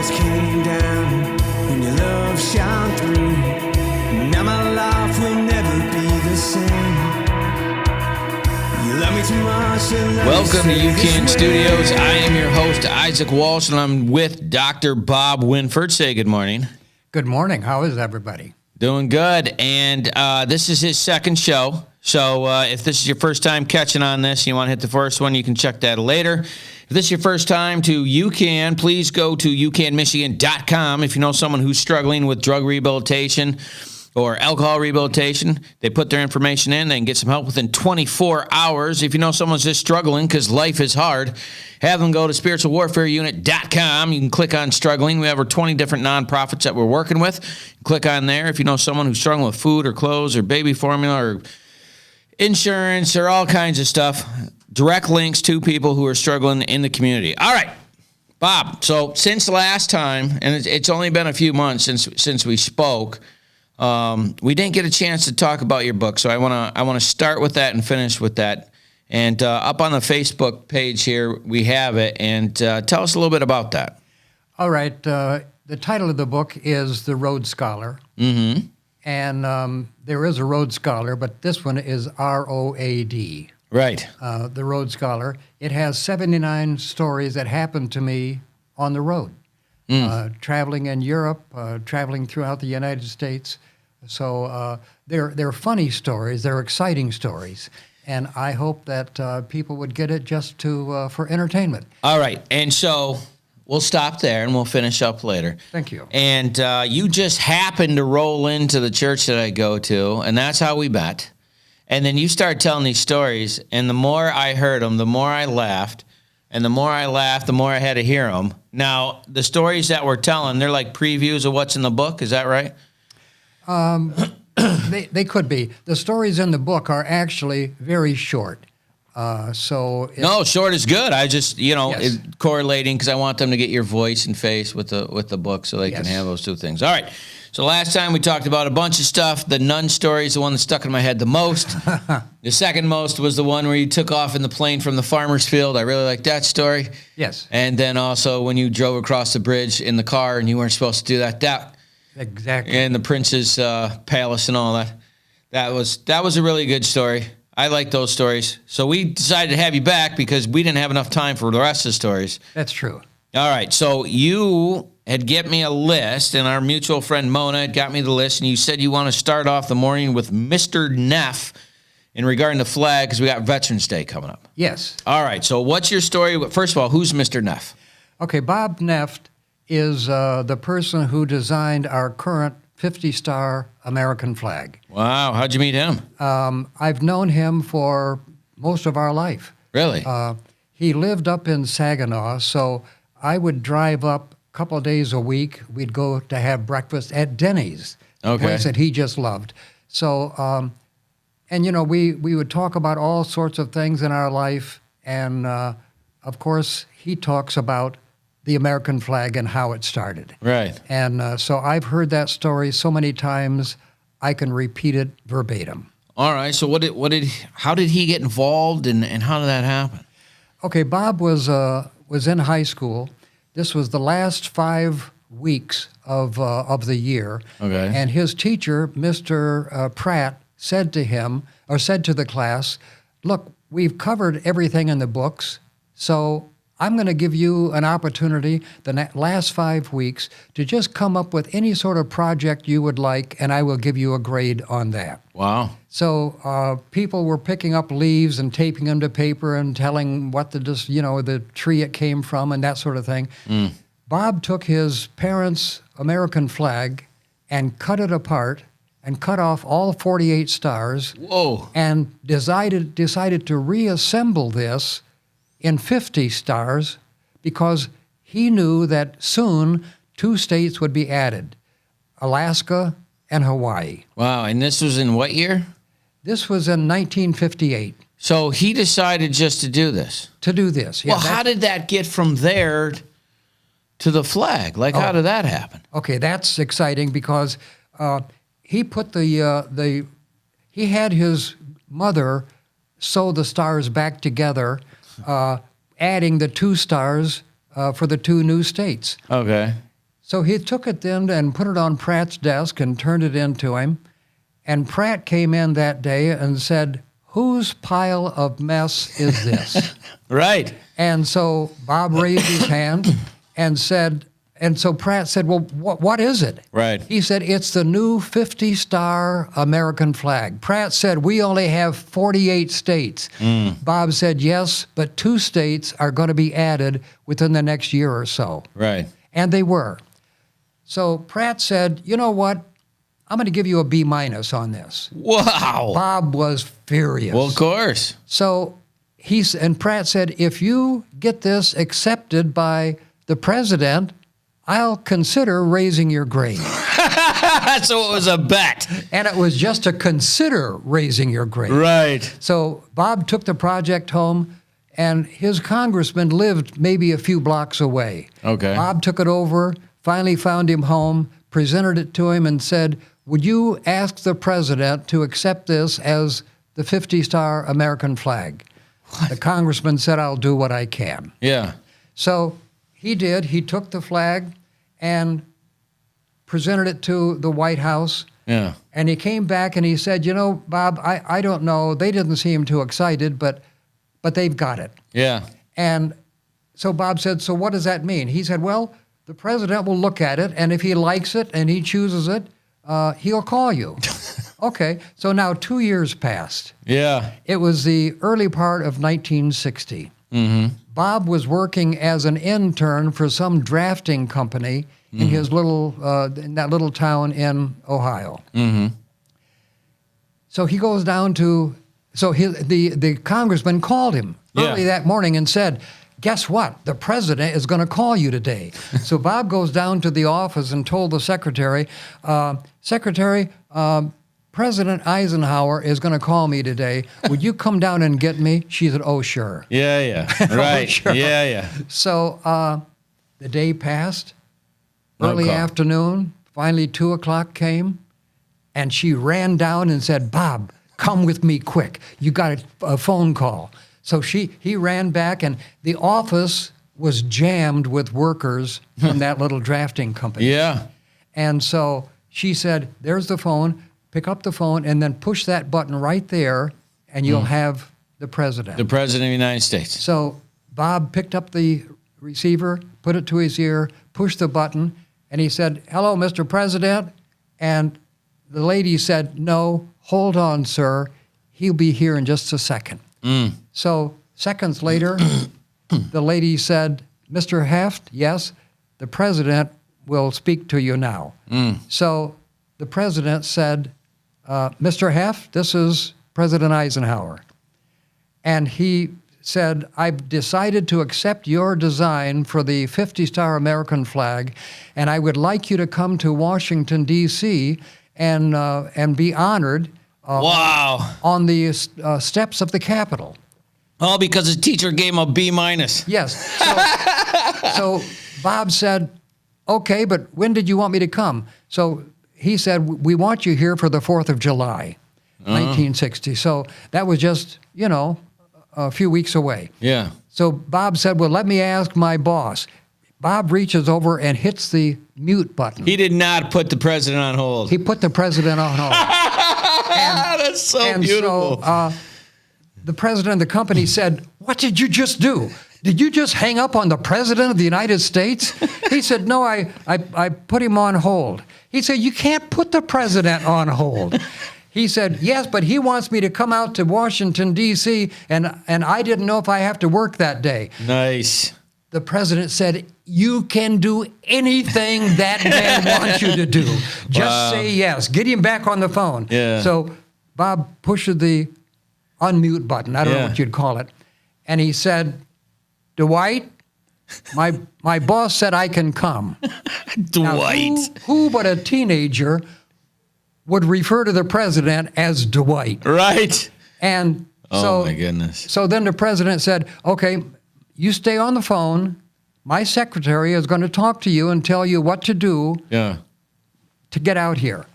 walls came down when your love shone through. Now my life will never be the same. You love me too much. Welcome to UCAN Studios. I am your host, Isaac Walsh, and I'm with Dr. Bob Winford. Say good morning. Good morning. How is everybody? Doing good. And this is his second show. So if this is your first time catching on this, you want to hit the first one, you can check that later. If this is your first time to UCAN, please go to UCANMichigan.com. If you know someone who's struggling with drug rehabilitation or alcohol rehabilitation, they put their information in, they can get some help within 24 hours. If you know someone's just struggling because life is hard, have them go to spiritualwarfareunit.com. You can click on struggling. We have over 20 different nonprofits that we're working with. Click on there. If you know someone who's struggling with food or clothes or baby formula or insurance or all kinds of stuff, direct links to people who are struggling in the community. All right, Bob, so since last time, and it's only been a few months since we spoke, we didn't get a chance to talk about your book, so I want to start with that and finish with that. And up on the Facebook page here, we have it, and tell us a little bit about that. All right. The title of the book is The Road Scholar. Mm-hmm. And there is a Road Scholar, but this one is ROAD. Right. The Road Scholar. It has 79 stories that happened to me on the road, traveling in Europe, traveling throughout the United States. So they're funny stories, they're exciting stories, and I hope that people would get it just for entertainment. All right, and so we'll stop there and we'll finish up later. Thank you. And you just happened to roll into the church that I go to, and that's how we met. And then you started telling these stories, and the more I heard them, the more I laughed, and the more I laughed, the more I had to hear them. Now, the stories that we're telling, they're like previews of what's in the book, is that right? They could be. The stories in the book are actually very short. No, short is good. I just, Yes. correlating because I want them to get your voice and face with the book so they can have those two things. All right. So last time we talked about a bunch of stuff. The nun story is the one that stuck in my head the most. The second most was the one where you took off in the plane from the farmer's field. I really like that story. Yes. And then also when you drove across the bridge in the car and you weren't supposed to do that. Exactly. And the prince's palace and all that. That was a really good story. I like those stories. So we decided to have you back because we didn't have enough time for the rest of the stories. That's true. All right. So you had get me a list, and our mutual friend Mona had got me the list, and you said you want to start off the morning with Mr. Neff in regarding the flag because we got Veterans Day coming up. Yes. All right. So what's your story? First of all, who's Mr. Neff? Okay, Bob Neff is the person who designed our current 50-star American flag. Wow. How'd you meet him? I've known him for most of our life. Really? He lived up in Saginaw, so I would drive up a couple of days a week. We'd go to have breakfast at Denny's, a place that he just loved. So, we would talk about all sorts of things in our life, and, of course, he talks about the American flag and how it started. Right. And so I've heard that story so many times, I can repeat it verbatim. All right. So how did he get involved and how did that happen? Okay, Bob was in high school. This was the last 5 weeks of the year. Okay. And his teacher, Mr. Pratt, said to the class, "Look, we've covered everything in the books, so I'm going to give you an opportunity the last 5 weeks to just come up with any sort of project you would like, and I will give you a grade on that." Wow. So people were picking up leaves and taping them to paper and telling what the tree it came from and that sort of thing. Bob took his parents' American flag and cut it apart and cut off all 48 stars. Whoa. And decided to reassemble this in 50 stars because he knew that soon 2 states would be added, Alaska and Hawaii. Wow, and this was in what year? This was in 1958. So he decided just to do this? To do this, yeah. Well, how did that get from there to the flag? How did that happen? Okay, that's exciting because he put he had his mother sew the stars back together, adding the 2 stars for the 2 new states. Okay. So he took it then and put it on Pratt's desk and turned it in to him. And Pratt came in that day and said, "Whose pile of mess is this?" Right. And so Bob raised his hand and said, and so Pratt said, "Well, what is it?" Right. He said, "It's the new 50-star American flag." Pratt said, "We only have 48 states." Bob said, "Yes, but 2 states are going to be added within the next year or so." Right. And they were. So Pratt said, "You know what? I'm going to give you a B- on this." Wow. Bob was furious. Well, of course. So and Pratt said, "If you get this accepted by the president, I'll consider raising your grade." So it was a bet. And it was just to consider raising your grade. Right. So Bob took the project home, and his congressman lived maybe a few blocks away. Okay. Bob took it over, finally found him home, presented it to him, and said, "Would you ask the president to accept this as the 50-star American flag?" The congressman said, "I'll do what I can." Yeah. So he did. He took the flag and presented it to the White House. Yeah. And he came back and he said, "You know, Bob, I don't know. They didn't seem too excited, but they've got it." Yeah. And so Bob said, "So what does that mean?" He said, "Well, the president will look at it, and if he likes it and he chooses it, he'll call you." Okay, so now 2 years passed. Yeah. It was the early part of 1960. Bob was working as an intern for some drafting company in his in that little town in Ohio. So he goes down to, the congressman called him early that morning and said, "Guess what? The president is going to call you today." So Bob goes down to the office and told the secretary, "Secretary, President Eisenhower is going to call me today. Would you come down and get me?" She said, "Oh, sure." Yeah. Right. Sure. Yeah. So the day passed, No early call. afternoon, finally 2 o'clock came, and she ran down and said, "Bob, come with me quick. You got a phone call." So he ran back, and the office was jammed with workers from that little drafting company. Yeah. And so she said, "There's the phone. Pick up the phone and then push that button right there, and you'll have the president." The president of the United States. So Bob picked up the receiver, put it to his ear, pushed the button, and he said, "Hello, Mr. President." And the lady said, "No, hold on, sir. He'll be here in just a second." So seconds later, the lady said, "Mr. Heft, yes, the president will speak to you now." So the president said, "Mr. Heft, this is President Eisenhower." And he said, "I've decided to accept your design for the 50-star American flag, and I would like you to come to Washington, D.C. and be honored Wow. on the steps of the Capitol." All because his teacher gave him a B-. Yes. So Bob said, "Okay, but when did you want me to come?" So he said, "We want you here for the 4th of July, 1960. So that was just, a few weeks away. Yeah. So Bob said, "Well, let me ask my boss." Bob reaches over and hits the mute button. He did not put the president on hold. He put the president on hold. That's so beautiful. So the president of the company said, "What did you just do? Did you just hang up on the president of the United States?" He said, "No, I put him on hold." He said, "You can't put the president on hold." He said, "Yes, but he wants me to come out to Washington, D.C., and I didn't know if I have to work that day." Nice. The president said, "You can do anything that man wants you to do. Just say yes. Get him back on the phone." Yeah. So Bob pushed the unmute button. I don't know what you'd call it. And he said, "Dwight, my boss said I can come." Dwight. Now, who but a teenager would refer to the president as Dwight? Right. And Oh, my goodness. So then the president said, "Okay, you stay on the phone. My secretary is going to talk to you and tell you what to do Yeah. to get out here."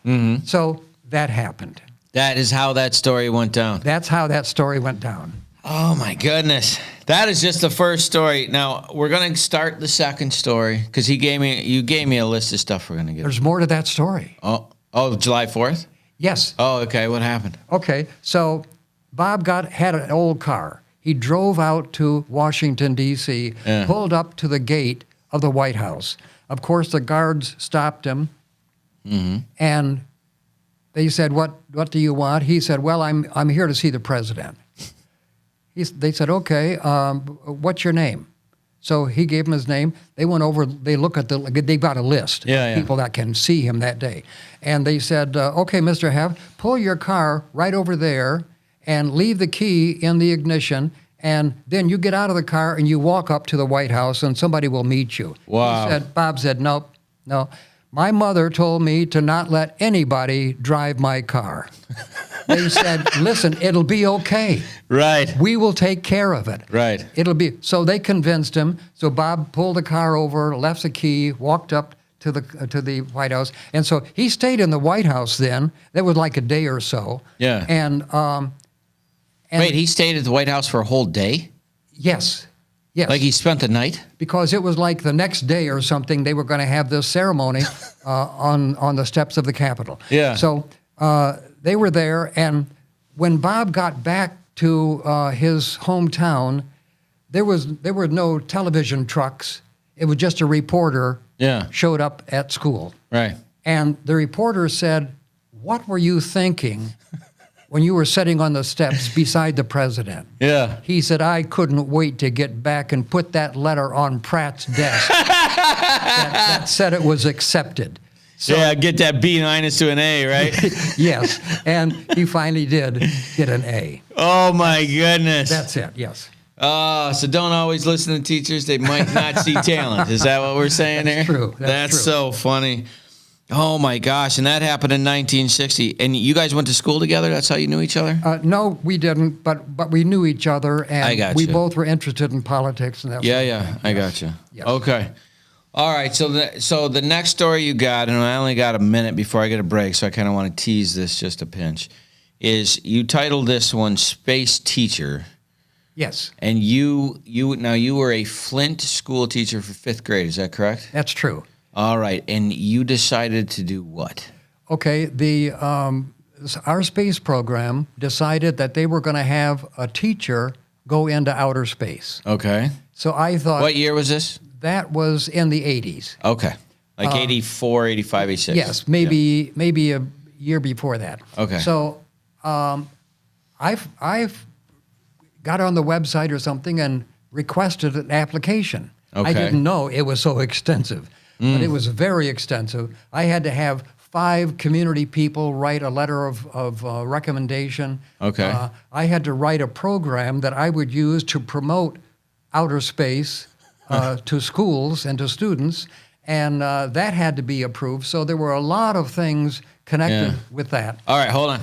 So that happened. That is how that story went down. That's how that story went down. Oh my goodness. That is just the first story. Now we're going to start the second story because you gave me a list of stuff we're going to get. There's more to that story. Oh, July 4th? Yes. Oh, okay. What happened? Okay. So Bob had an old car. He drove out to Washington, D.C., pulled up to the gate of the White House. Of course, the guards stopped him, and they said, "What do you want?" He said, "Well, I'm here to see the president." They said, "Okay, what's your name?" So he gave him his name. They went over. They look at they've got a list of people that can see him that day, and they said, "Okay, Mr. Heff, pull your car right over there and leave the key in the ignition, and then you get out of the car and you walk up to the White House and somebody will meet you." Wow. Bob said, "Nope, no. My mother told me to not let anybody drive my car." They said, "Listen, it'll be okay. Right. We will take care of it. Right. It'll be." So they convinced him. So Bob pulled the car over, left the key, walked up to the White House, and so he stayed in the White House. Then that was like a day or so. Yeah. And wait, he stayed at the White House for a whole day? Yes. Like he spent the night? Because it was like the next day or something, they were going to have this ceremony on the steps of the Capitol. Yeah. So they were there, and when Bob got back to his hometown, there were no television trucks. It was just a reporter showed up at school. Right. And the reporter said, "What were you thinking when you were sitting on the steps beside the president?" Yeah. He said, "I couldn't wait to get back and put that letter on Pratt's desk that said it was accepted." So, get that B- to an A, right? yes, and he finally did get an A. Oh, my goodness. That's it, yes. So don't always listen to teachers. They might not see talent. Is that what we're saying there? True. That's true. so funny. Oh, my gosh. And that happened in 1960. And you guys went to school together? That's how you knew each other? No, we didn't, but we knew each other, and I got we you. both were interested in politics. And that I got you. Yes. Okay. All right. So the next story you got, and I only got a minute before I get a break, so I kind of want to tease this just a pinch, is you titled this one Space Teacher. Yes. And you were a Flint school teacher for 5th grade. Is that correct? That's true. All right. And you decided to do what? Okay. Our space program decided that they were going to have a teacher go into outer space. Okay. So I thought... What year was this? That was in the 80s. Okay. Like 84, 85, 86. Yes, maybe a year before that. Okay. So I've got on the website or something and requested an application. Okay. I didn't know it was so extensive, but it was very extensive. I had to have 5 community people write a letter of recommendation. Okay. I had to write a program that I would use to promote outer space to schools and to students, and that had to be approved. So there were a lot of things connected with that. All right, hold on.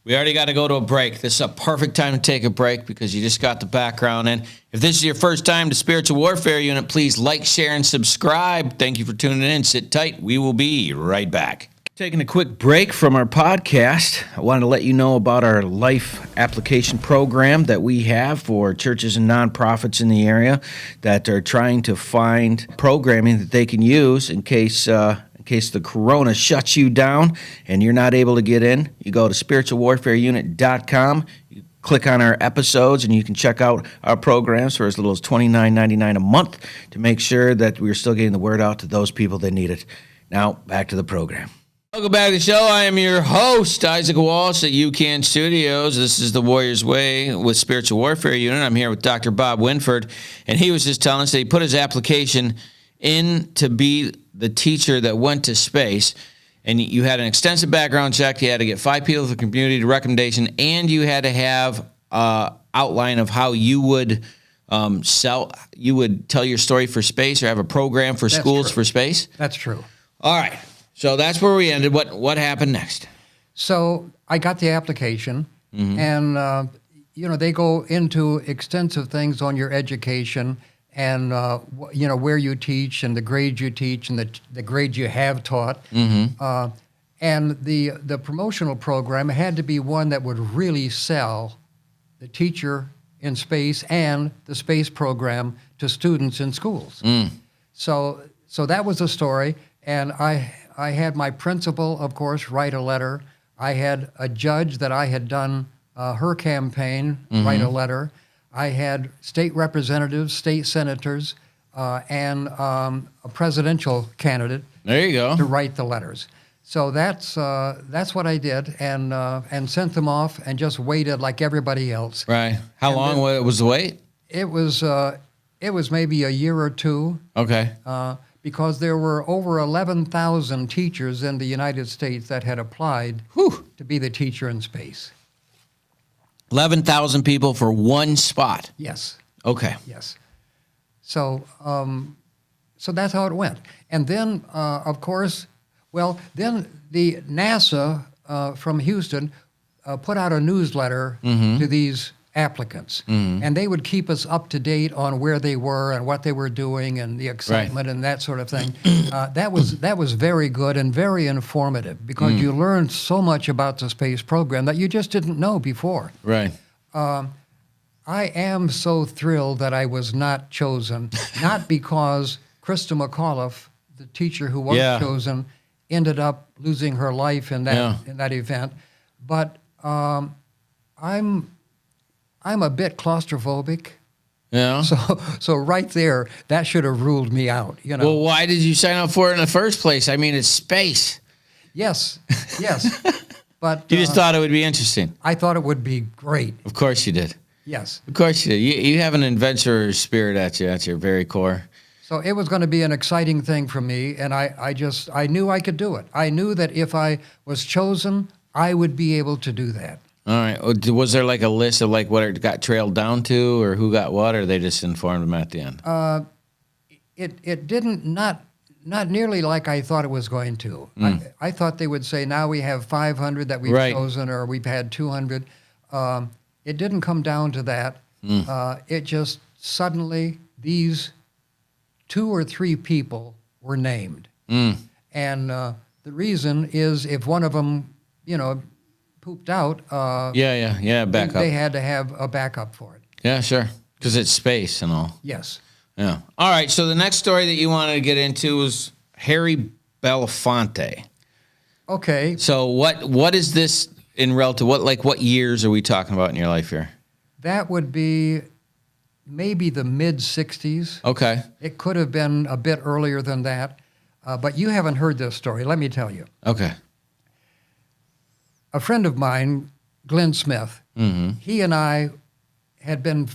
We already got to go to a break. This is a perfect time to take a break because you just got the background in. If this is your first time to Spiritual Warfare Unit, please like, share, and subscribe. Thank you for tuning in. Sit tight. We will be right back. Taking a quick break from our podcast, I wanted to let you know about our life application program that we have for churches and nonprofits in the area that are trying to find programming that they can use in case the corona shuts you down and you're not able to get in. You go to spiritualwarfareunit.com. You click on our episodes and you can check out our programs for as little as $29.99 a month to make sure that we're still getting the word out to those people that need it. Now, back to the program. Welcome back to the show. I am your host, Isaac Walsh at UCAN Studios. This is The Warrior's Way with Spiritual Warfare Unit. I'm here with Dr. Bob Winford, and he was just telling us that he put his application in to be the teacher that went to space, and you had an extensive background check. You had to get 5 people from the community recommendation, and you had to have outline of how you would tell your story for space or have a program for schools for space. That's true. All right. So that's where we ended. What happened next? So I got the application, and they go into extensive things on your education and where you teach and the grades you teach and the grades you have taught. And the promotional program had to be one that would really sell the teacher in space and the space program to students in schools. So that was the story, and I had my principal, of course, write a letter. I had a judge that I had done her campaign write a letter. I had state representatives, state senators, and a presidential candidate. There you go. To write the letters. So that's what I did, and sent them off, and just waited like everybody else. Right. How long was the wait? It was maybe a year or two. Okay. Because there were over 11,000 teachers in the United States that had applied to be the teacher in space. 11,000 people for one spot. Yes. Okay. Yes. So that's how it went. And then, of course, then the NASA from Houston put out a newsletter to these applicants, and they would keep us up to date on where they were and what they were doing and the excitement and that sort of thing. That was very good and very informative, because you learned so much about the space program that you just didn't know before. Right. I am so thrilled that I was not chosen, not because Krista McAuliffe, the teacher who was chosen, ended up losing her life in that event, but I'm a bit claustrophobic. Yeah. So right there, that should have ruled me out. Well, why did you sign up for it in the first place? I mean, it's space. Yes. But you just thought it would be interesting. I thought it would be great. Of course you did. Yes. Of course you did. You have an adventurer spirit at your very core. So it was going to be an exciting thing for me, and I knew I could do it. I knew that if I was chosen, I would be able to do that. All right. Was there like a list of like what it got trailed down to, or who got what, or they just informed them at the end? It didn't, not nearly like I thought it was going to. I thought they would say, now we have 500 that we've chosen, or we've had 200. It didn't come down to that. It just suddenly, these 2 or 3 people were named. And the reason is, if one of them, pooped out, backup. They had to have a backup for it. Yeah, sure, because it's space and all. Yes. Yeah. All right. So the next story that you wanted to get into was Harry Belafonte. Okay. So what is this in relative? What years are we talking about in your life here? That would be maybe the mid-'60s. Okay. It could have been a bit earlier than that, but you haven't heard this story. Let me tell you. Okay. A friend of mine, Glenn Smith, he and I had been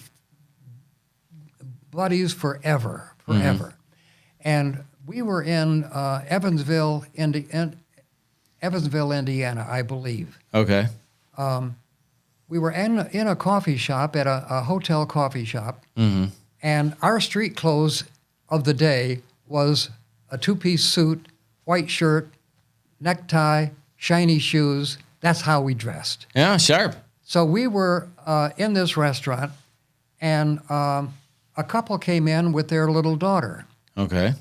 buddies forever. And we were in Evansville, Indiana, I believe. Okay. We were in a coffee shop, at a hotel coffee shop, and our street clothes of the day was a 2-piece suit, white shirt, necktie, shiny shoes. That's how we dressed. Yeah, sharp. So we were in this restaurant, and a couple came in with their little daughter. Okay.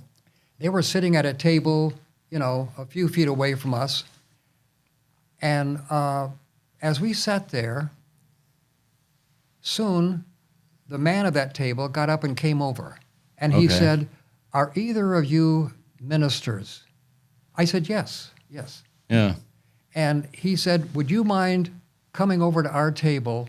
They were sitting at a table, a few feet away from us. And as we sat there, soon the man of that table got up and came over. And he said, "Are either of you ministers?" I said, yes. Yeah. And he said, "Would you mind coming over to our table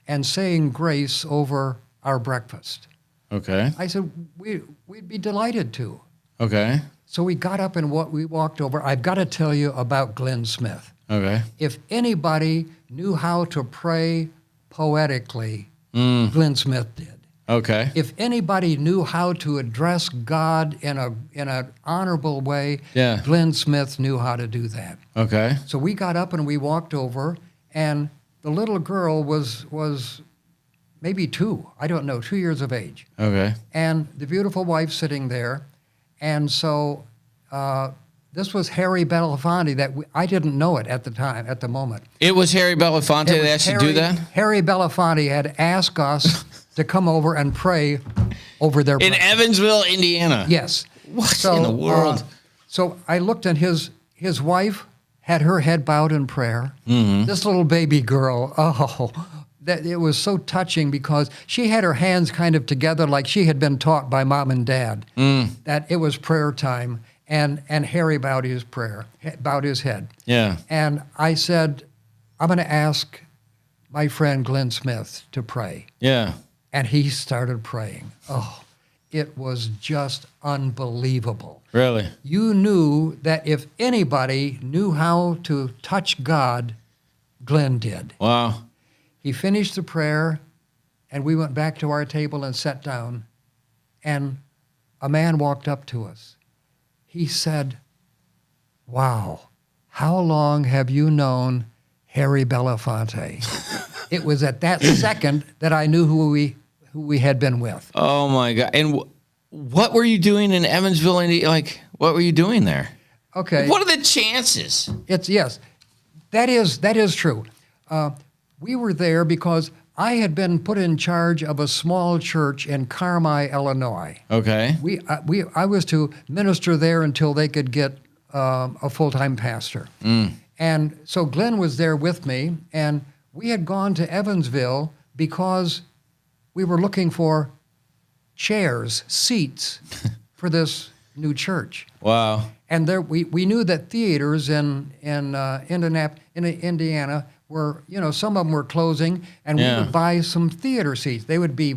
and saying grace over our breakfast?" Okay. I said, we'd be delighted to. Okay. So we got up and we walked over. I've got to tell you about Glenn Smith. Okay. If anybody knew how to pray poetically, Glenn Smith did. Okay. If anybody knew how to address God in an honorable way, Glenn Smith knew how to do that. Okay. So we got up and we walked over, and the little girl was maybe 2, I don't know, 2 years of age. Okay. And the beautiful wife sitting there. And so this was Harry Belafonte that I didn't know it at the moment. It was Harry Belafonte that asked you to do that? Harry Belafonte had asked us to come over and pray over their In breakfast. Evansville, Indiana? Yes. What in the world? So I looked, and his wife had her head bowed in prayer. This little baby girl, that it was so touching because she had her hands kind of together like she had been taught by Mom and Dad, that it was prayer time, and Harry bowed his head. Yeah. And I said, I'm going to ask my friend Glenn Smith to pray. Yeah. And he started praying. Oh, it was just unbelievable. Really? You knew that if anybody knew how to touch God, Glenn did. Wow. He finished the prayer, and we went back to our table and sat down, and a man walked up to us. He said, wow, how long have you known Harry Belafonte? It was at that second that I knew who we had been with. Oh, my God. And what were you doing in Evansville? Like, what were you doing there? Okay. What are the chances? Yes, that is true. We were there because I had been put in charge of a small church in Carmi, Illinois. Okay. I was to minister there until they could get a full-time pastor. And so Glenn was there with me, and we had gone to Evansville because we were looking for seats for this new church. Wow. And there we knew that theaters in Indiana were, some of them were closing, and we would buy some theater seats. They would be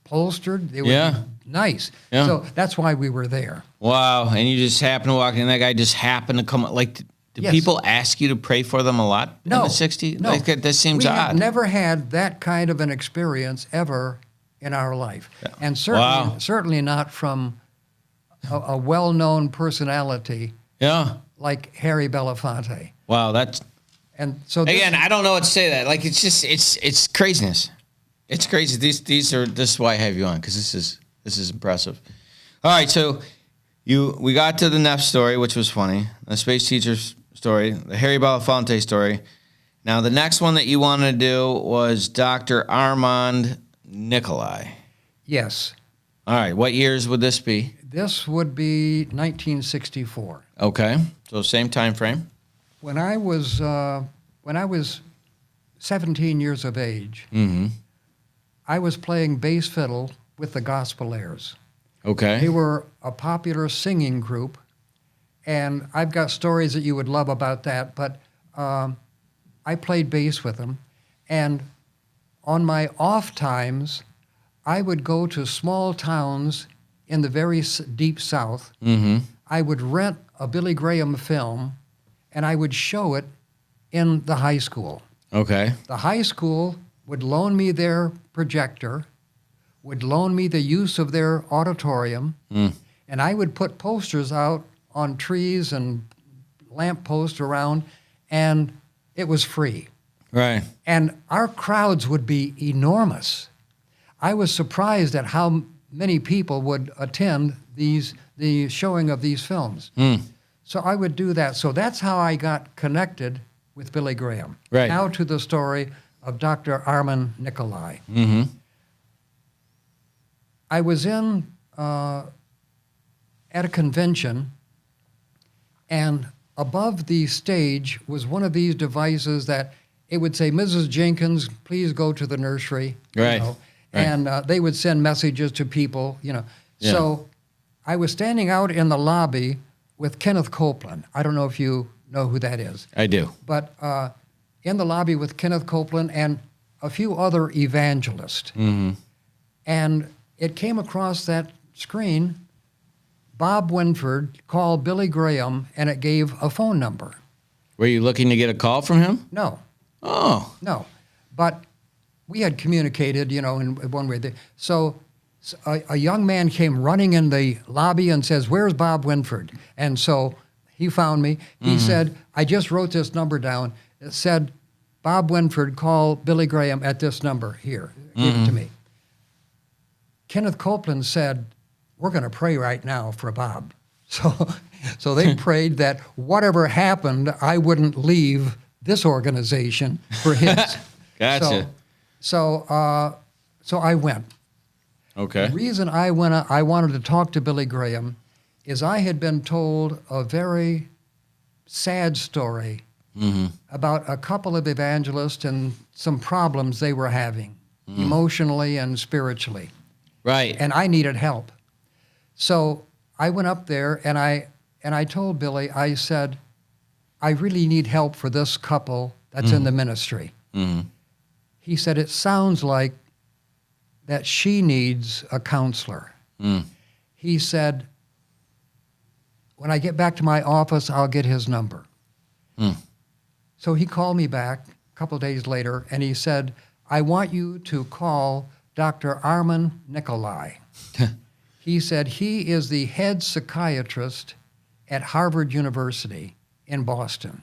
upholstered. They would be nice. Yeah. So that's why we were there. Wow. And you just happened to walk in, and that guy just happened to come. Like, did people ask you to pray for them a lot in the 60s? No. Like, that seems odd. We have never had that kind of an experience ever in our life. Yeah. And certainly not from a well-known personality like Harry Belafonte. Wow, and so again, I don't know what to say to that. Like, it's just it's craziness. It's crazy. This is why I have you on, because this is impressive. All right, so we got to the Neff story, which was funny, the space teacher story, the Harry Belafonte story. Now the next one that you wanted to do was Dr. Armand Nicolai. Yes. All right, what years would this be? This would be 1964. Okay, so same time frame. When I was 17 years of age, I was playing bass fiddle with the Gospelaires. Okay. They were a popular singing group, and I've got stories that you would love about that, but I played bass with them, and on my off times, I would go to small towns in the very deep South. I would rent a Billy Graham film, and I would show it in the high school. Okay. The high school would loan me their projector, would loan me the use of their auditorium, and I would put posters out on trees and lampposts around, and it was free. Right. And our crowds would be enormous. I was surprised at how many people would attend the showing of these films. So I would do that. So that's how I got connected with Billy Graham. Right. Now to the story of Dr. Armand Nicolai. I was at a convention, and above the stage was one of these devices that it would say, Mrs. Jenkins, please go to the nursery. Right. Right. And they would send messages to people, Yeah. So I was standing out in the lobby with Kenneth Copeland. I don't know if you know who that is. I do. But in the lobby with Kenneth Copeland and a few other evangelists. And it came across that screen, Bob Winford called Billy Graham, and it gave a phone number. Were you looking to get a call from him? No. Oh. No. But we had communicated, in one way. So a young man came running in the lobby and says, where's Bob Winford? And so he found me. He said, I just wrote this number down. It said, Bob Winford, call Billy Graham at this number here. Give it to me. Kenneth Copeland said, we're going to pray right now for Bob. So they prayed that whatever happened, I wouldn't leave this organization for his. Gotcha. So I went. Okay. The reason I wanted to talk to Billy Graham is I had been told a very sad story about a couple of evangelists and some problems they were having emotionally and spiritually. Right. And I needed help. So I went up there and I told Billy, I said, I really need help for this couple that's in the ministry. He said, it sounds like that she needs a counselor. He said, when I get back to my office, I'll get his number. So he called me back a couple days later, and he said, I want you to call Dr. Armin Nikolai. He said he is the head psychiatrist at Harvard University in Boston.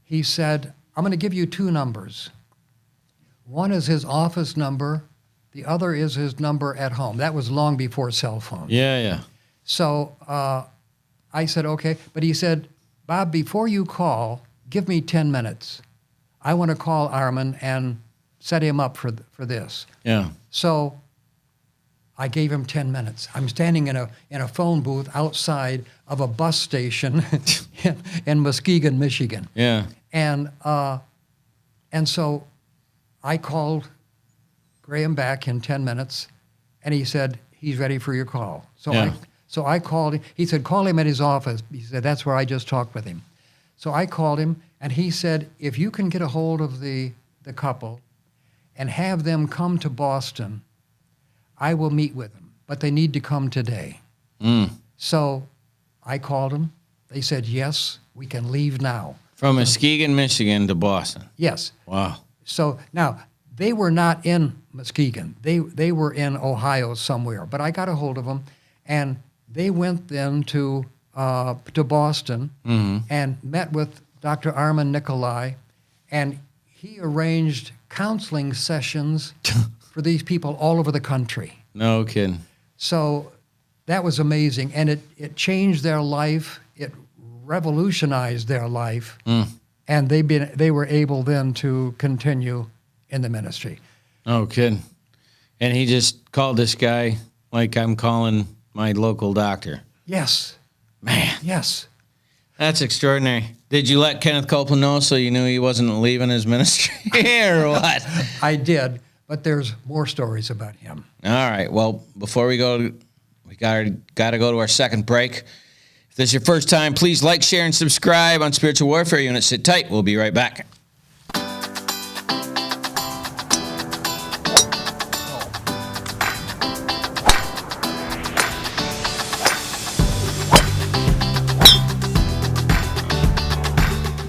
He said, I'm going to give you two numbers. One is his office number. The other is his number at home. That was long before cell phones. Yeah. So I said, okay. But he said, Bob, before you call, give me 10 minutes. I want to call Armin and set him up for this. Yeah. So I gave him 10 minutes. I'm standing in a phone booth outside of a bus station in Muskegon, Michigan. Yeah. And so I called Graham back in 10 minutes, and he said, he's ready for your call. So I called him. He said, call him at his office. He said, that's where I just talked with him. So I called him, and he said, if you can get a hold of the couple and have them come to Boston, I will meet with them, but they need to come today. So I called them. They said, yes, we can leave now. From Muskegon, Michigan to Boston. Yes. Wow. So now, they were not in Muskegon. They were in Ohio somewhere, but I got a hold of them, and they went then to Boston and met with Dr. Armin Nikolai, and he arranged counseling sessions for these people all over the country. No kidding. So that was amazing, and it changed their life. It revolutionized their life, and they were able then to continue in the ministry. No kidding. And he just called this guy like I'm calling my local doctor. Yes. Man. Yes. That's extraordinary. Did you let Kenneth Copeland know so you knew he wasn't leaving his ministry or what? I did, but there's more stories about him. All right. Well, before we go, we got to go to our second break. If this is your first time, please like, share, and subscribe on Spiritual Warfare Unit. Sit tight. We'll be right back.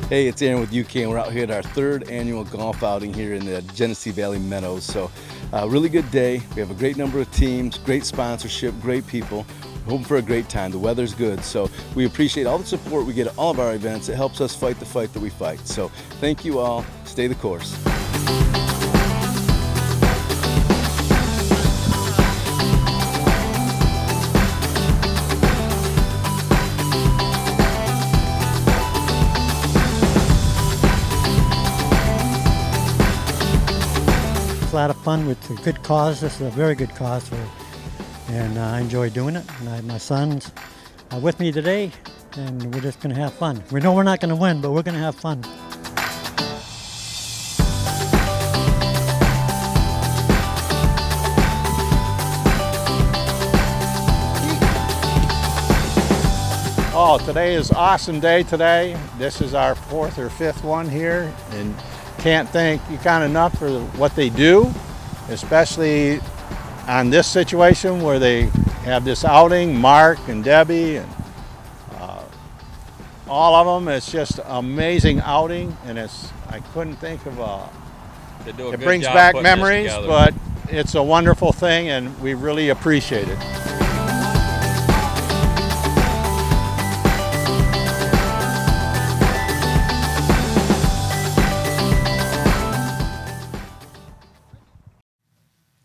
Hey, it's Aaron with UCAN. We're out here at our third annual golf outing here in the Genesee Valley Meadows. So, really good day. We have a great number of teams, great sponsorship, great people. We're hoping for a great time. The weather's good. So, we appreciate all the support we get at all of our events. It helps us fight the fight that we fight. So, thank you all. Stay the course. A lot of fun with a good cause. This is a very good cause, and I enjoy doing it. And I have my sons with me today, and we're just going to have fun. We know we're not going to win, but we're going to have fun. Oh, today is an awesome day today. This is our fourth or fifth one here, and can't thank UCAN enough for what they do, especially on this situation where they have this outing, Mark and Debbie and all of them. It's just an amazing outing, and I couldn't think of it brings back memories, but it's a wonderful thing, and we really appreciate it.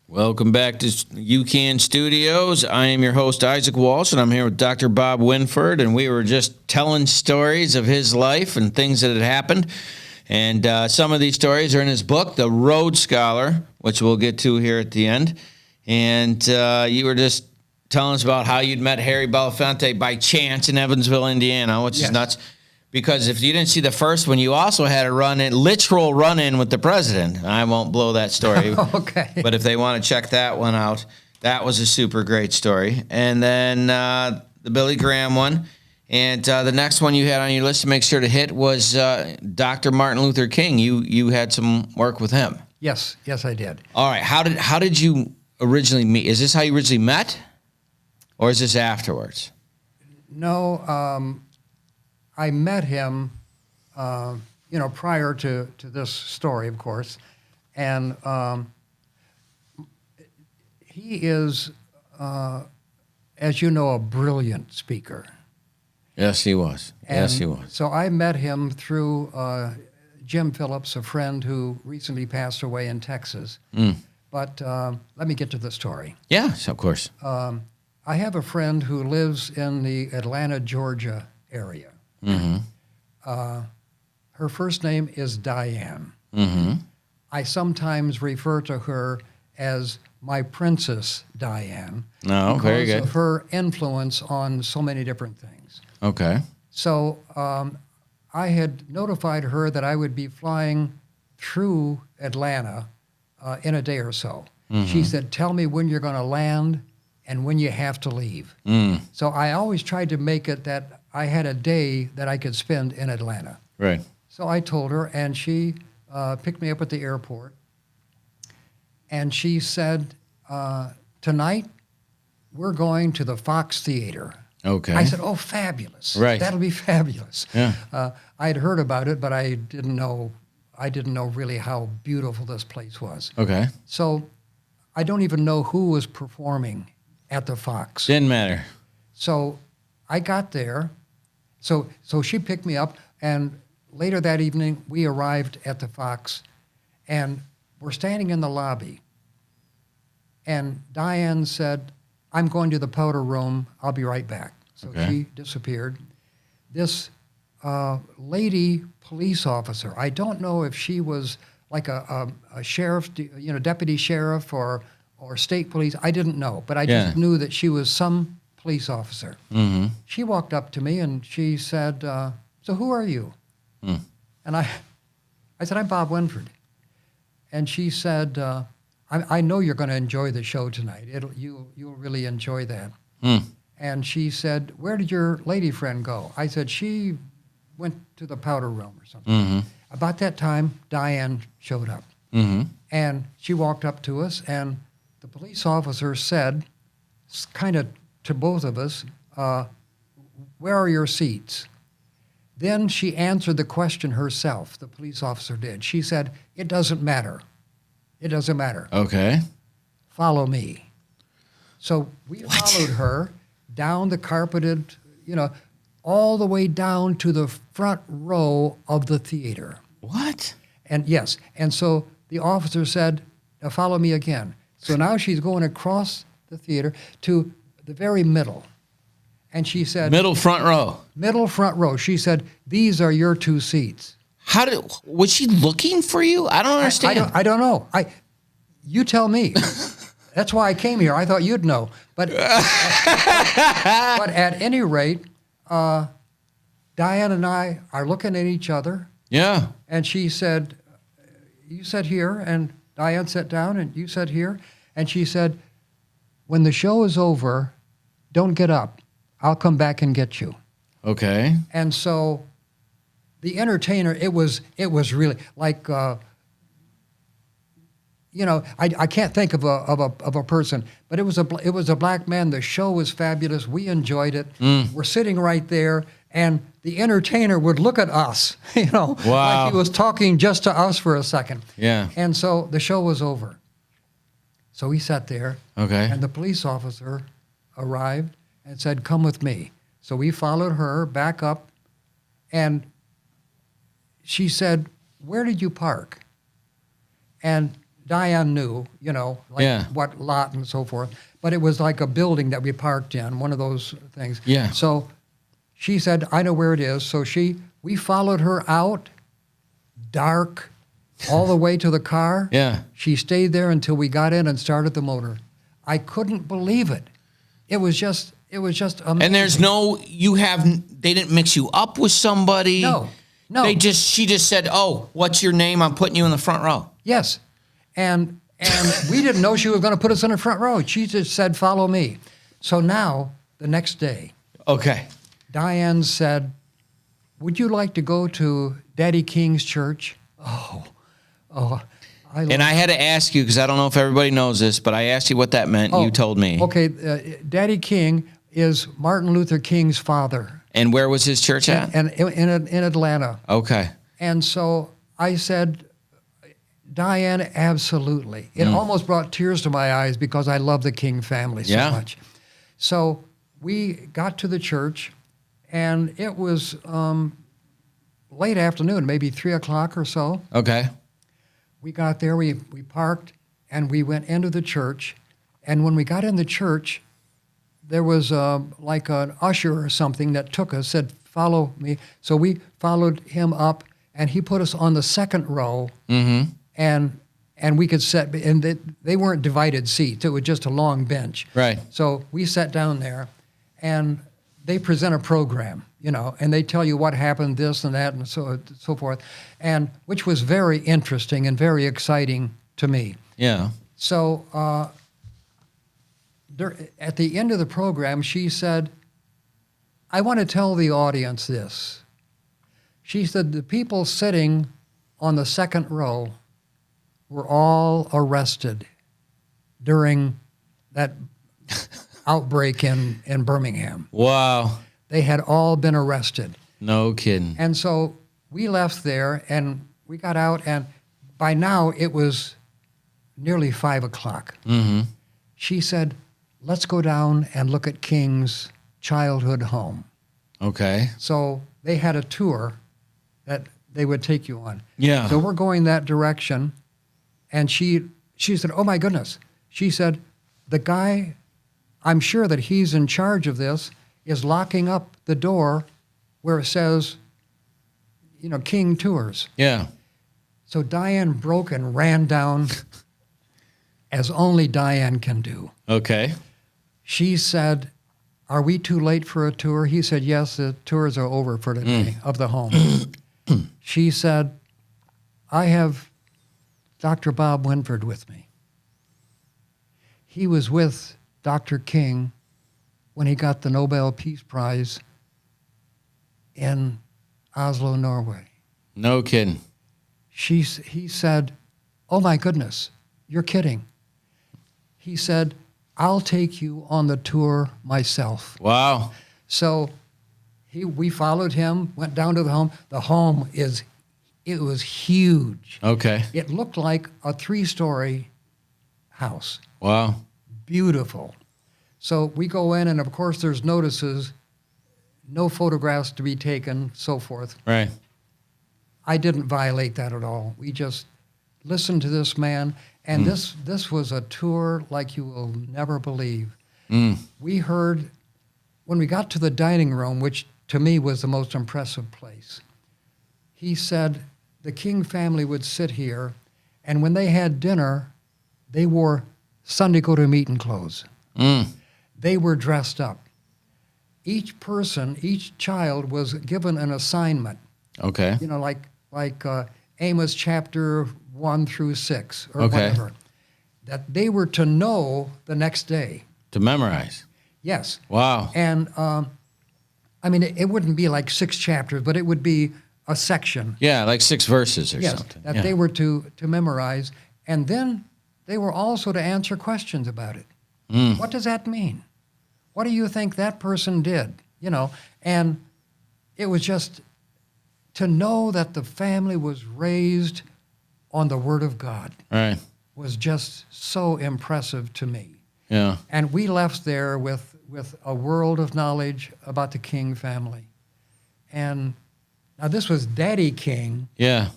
Welcome back to UCAN Studios. I am your host, Isaac Walsh, and I'm here with Dr. Bob Winford, and we were just telling stories of his life and things that had happened. And some of these stories are in his book, The Road Scholar, which we'll get to here at the end. And you were just telling us about how you'd met Harry Belafonte by chance in Evansville, Indiana, which is nuts. because if you didn't see the first one, you also had a literal run-in with the president. I won't blow that story. Okay. But if they want to check that one out, that was a super great story. And then the Billy Graham one. And the next one you had on your list to make sure to hit was Dr. Martin Luther King. You had some work with him. Yes, I did. All right. How did you originally meet? Is this how you originally met? Or is this afterwards? No, I met him, prior to this story, of course, and he is, as you know, a brilliant speaker. Yes, he was. Yes, he was. So I met him through Jim Phillips, a friend who recently passed away in Texas. But let me get to the story. Yes, of course. I have a friend who lives in the Atlanta, Georgia area. Mm-hmm. Her first name is Diane. Mm-hmm. I sometimes refer to her as my Princess Diane. Oh, very good. Because of her influence on so many different things. Okay. So I had notified her that I would be flying through Atlanta in a day or so. Mm-hmm. She said, tell me when you're going to land and when you have to leave. So I always tried to make it that I had a day that I could spend in Atlanta. Right. So I told her, and she picked me up at the airport. And she said, tonight we're going to the Fox Theater. Okay. I said, oh, fabulous. Right. That'll be fabulous. Yeah. I had heard about it, but I didn't know really how beautiful this place was. Okay. So I don't even know who was performing at the Fox. Didn't matter. So I got there. So she picked me up, and later that evening we arrived at the Fox, and we're standing in the lobby. And Diane said, I'm going to the powder room. I'll be right back. So Okay. she disappeared. This lady police officer, I don't know if she was like a sheriff, deputy sheriff or state police. I didn't know, but I just knew that she was some police officer. Mm-hmm. She walked up to me and she said, so who are you? And I said, I'm Bob Winford. And she said, I know you're going to enjoy the show tonight. You'll really enjoy that. And she said, where did your lady friend go? I said, she went to the powder room or something. Mm-hmm. About that time, Diane showed up. Mm-hmm. And she walked up to us, and the police officer said, kind of to both of us, where are your seats? Then she answered the question herself, the police officer did. She said, it doesn't matter. It doesn't matter. Okay. Follow me. So we followed her down the carpeted, all the way down to the front row of the theater. What? And yes, and so the officer said, now follow me again. So now she's going across the theater to the very middle. And she said... Middle front row. Middle front row. She said, these are your two seats. Was she looking for you? I don't understand. I don't know. You tell me. That's why I came here. I thought you'd know. But at any rate, Diane and I are looking at each other. Yeah. And she said, you sit here. And Diane sat down, and you sat here. And she said, when the show is over, don't get up. I'll come back and get you. Okay. And so the entertainer, it was really like, I can't think of a person, but it was a black man. The show was fabulous. We enjoyed it. We're sitting right there, and the entertainer would look at us, Wow. like he was talking just to us for a second. Yeah. And so the show was over. So we sat there, Okay. and the police officer arrived and said, come with me. So we followed her back up, and she said, where did you park? And Diane knew, what lot and so forth. But it was like a building that we parked in, one of those things. Yeah. So she said, I know where it is. So we followed her out, dark, all the way to the car. Yeah. She stayed there until we got in and started the motor. I couldn't believe it. It was just amazing. And they didn't mix you up with somebody. No. She just said, "Oh, what's your name? I'm putting you in the front row." Yes, and we didn't know she was going to put us in the front row. She just said, "Follow me." So now the next day, Okay. Diane said, "Would you like to go to Daddy King's church?" And I had to ask you because I don't know if everybody knows this, but I asked you what that meant. And you told me. Okay, Daddy King is Martin Luther King's father. And where was his church at? And in Atlanta. Okay. And so I said, Diane, absolutely. It almost brought tears to my eyes because I love the King family so much. So we got to the church, and it was late afternoon, maybe 3 o'clock or so. Okay. We got there, we parked, and we went into the church. And when we got in the church, there was like an usher or something that took us, said, "Follow me." So we followed him up, and he put us on the second row. Mm-hmm. And we could sit, and they weren't divided seats. It was just a long bench. Right. So we sat down there, and they present a program, and they tell you what happened, this and that, and so forth, and which was very interesting and very exciting to me. Yeah. So at the end of the program, she said, "I want to tell the audience this." She said, "The people sitting on the second row were all arrested during that outbreak in Birmingham. Wow. They had all been arrested." No kidding. And so we left there, and we got out, and by now it was nearly 5 o'clock. Mm-hmm. She said, "Let's go down and look at King's childhood home." Okay. So they had a tour that they would take you on. Yeah. So we're going that direction, and she said, "Oh my goodness." She said, "The guy, I'm sure that he's in charge of this, is locking up the door where it says, King Tours." Yeah. So Diane broke and ran down as only Diane can do. Okay. She said, "Are we too late for a tour?" He said, "Yes, the tours are over for today of the home." She said, "I have Dr. Bob Winford with me. He was with Dr. King when he got the Nobel Peace Prize in Oslo, Norway." No kidding. He said, "Oh my goodness, you're kidding." He said, "I'll take you on the tour myself." Wow. So we followed him, went down to the home. The home it was huge. Okay. It looked like a 3-story house. Wow. Beautiful. So we go in, and of course there's notices, no photographs to be taken, so forth. Right. I didn't violate that at all. We just listened to this man, and this was a tour like you will never believe. We heard, when we got to the dining room, which to me was the most impressive place, he said the King family would sit here, and when they had dinner, they wore Sunday go-to-meeting clothes. They were dressed up. Each person, each child was given an assignment. Okay. Like Amos chapter 1 through 6 or whatever, that they were to know the next day. To memorize. Yes. Wow. And it wouldn't be like 6 chapters, but it would be a section. Yeah, like 6 verses or something. That they were to memorize. And then they were also to answer questions about it. What does that mean? What do you think that person did? And it was just to know that the family was raised on the Word of God. Right. Was just so impressive to me. Yeah. And we left there with a world of knowledge about the King family. And now this was Daddy King. Yeah.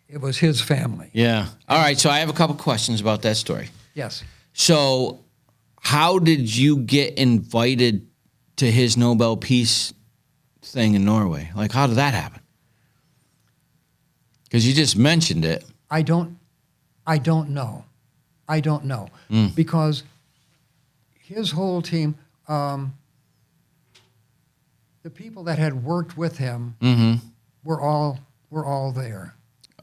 It was his family. Yeah. All right, so I have a couple questions about that story. Yes. So how did you get invited to his Nobel Peace thing in Norway? Like, how did that happen? Because you just mentioned it. I don't know. Because his whole team, the people that had worked with him were all there.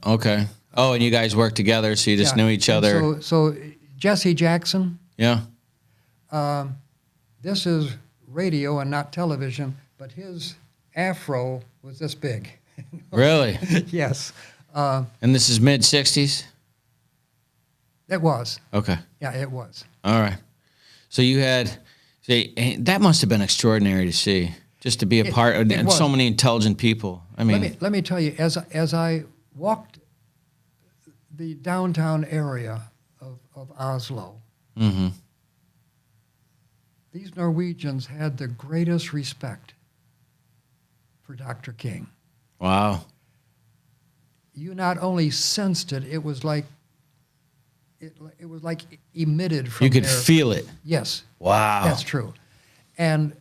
Okay. Oh, and you guys worked together, so you just knew each And other. So Jesse Jackson, Yeah. this is radio and not television, but his afro was this big. Really? Yes, And this is mid-'60s? it was. Okay. Yeah, it was. All right. So you had, that must have been extraordinary to see, just to be a part of, and was. so many intelligent people. I mean, Let me tell you, as I walked the downtown area of Oslo, these Norwegians had the greatest respect for Dr. King. wow. You not only sensed it, it was like emitted from You could their, feel it. Yes. Wow. That's true. And